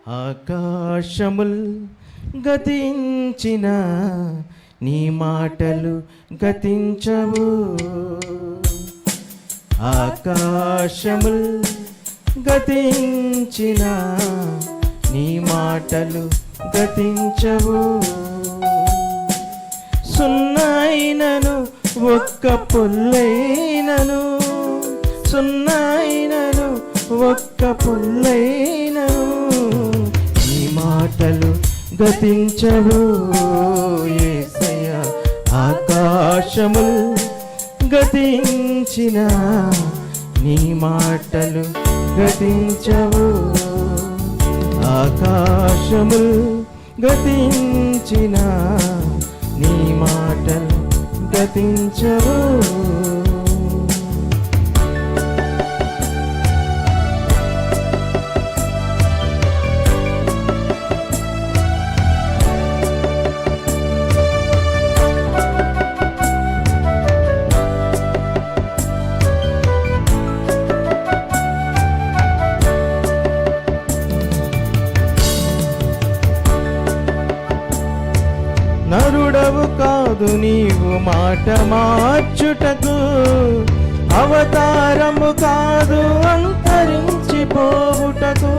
ఆకాశముల్ గతించిన నీ మాటలు గతించవు. ఆకాశముల్ గతించిన నీ మాటలు గతించవు. సున్నైనను ఒక్క పొల్లైనను, సున్నైనను ఒక్క పొల్లైనను నీ మాటలు గతించవు. యేసయ్యా ఆకాశముల్ గతించిన నీ మాటలు గతించవు. ఆకాశముల్ గతించిన నీ మాటలు గతించవు. నరుడవు కాదు నీవు మాట మార్చుటకు, అవతారము కాదు అంతరించిపోవుటకు.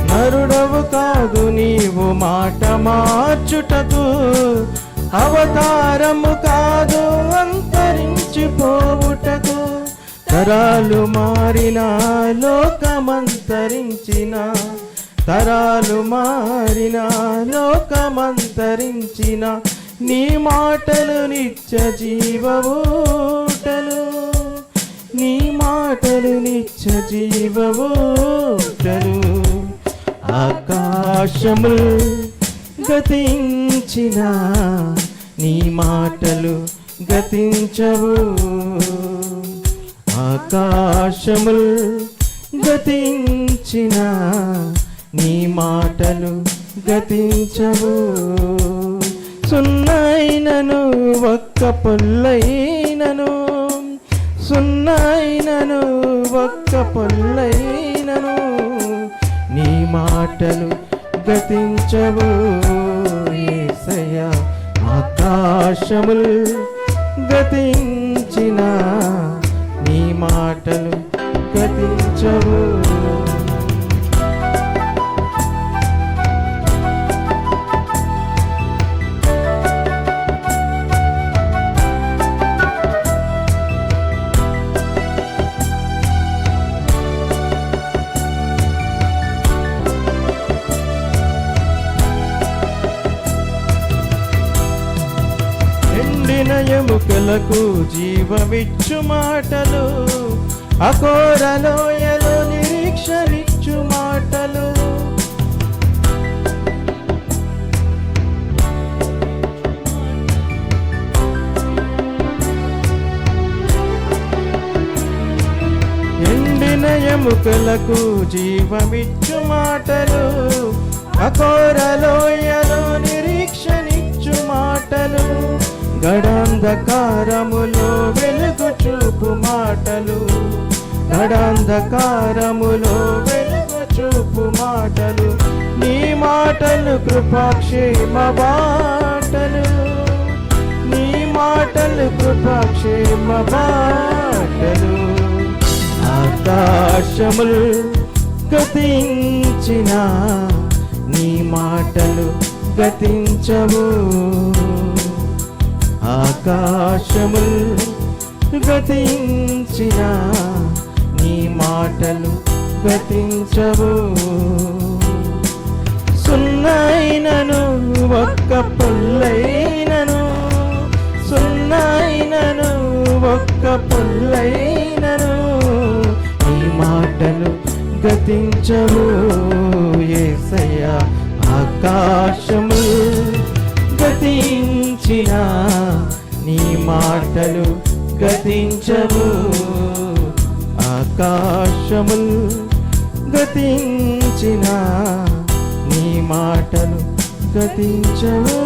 నరుడవు కాదు నీవు మాట మార్చుటకు, అవతారము కాదు అంతరించిపోవుటకు. తరాలు మారిన లోకమంతరించిన, తరాలు మారిన లోకమంతరించిన నీ మాటలు నిత్య జీవవూటలు, నీ మాటలు నిత్య జీవవూటలు. ఆకాశముల్ గతించిన నీ మాటలు గతించవు. ఆకాశముల్ గతించిన నీ మాటలు గతించవు. సున్నైనను ఒక్క పొల్లైనను, సున్నైనను ఒక్క పొల్లైనను నీ మాటలు గతించవు. యేసయ్యా ఆకాశముల్ గతించిన నీ మాటలు గతించవు. ఎండిన ఎముకలకు జీవమిచ్చు మాటలు, అఘోరలోయలో నిరీక్షనిచ్చు మాటలు. ఎండిన ఎముకలకు జీవమిచ్చు మాటలు, అఘోరలోయలో నిరీక్షనిచ్చు మాటలు. గడాంధకారములో వెలుగు చూపు మాటలు, గడాంధకారములో వెలుగు చూపు మాటలు. నీ మాటలు కృపాక్షేమ బాటలు, నీ మాటలు కృపాక్షేమ బాటలు. ఆకాశముల్ గతించిన నీ మాటలు గతించవు. ఆకాశముల్ గతించిన నీ మాటలు గతించవు. సున్నైనను ఒక్క పొల్లైనను, సున్నైనను ఒక్క పొల్లైనను నీ మాటలు గతించవు. యేసయ్యా ఆకాశముల్ గతించిన నీ మాటలు గతించవు. ఆకాశముల్ గతించిన నీ మాటలు గతించవు.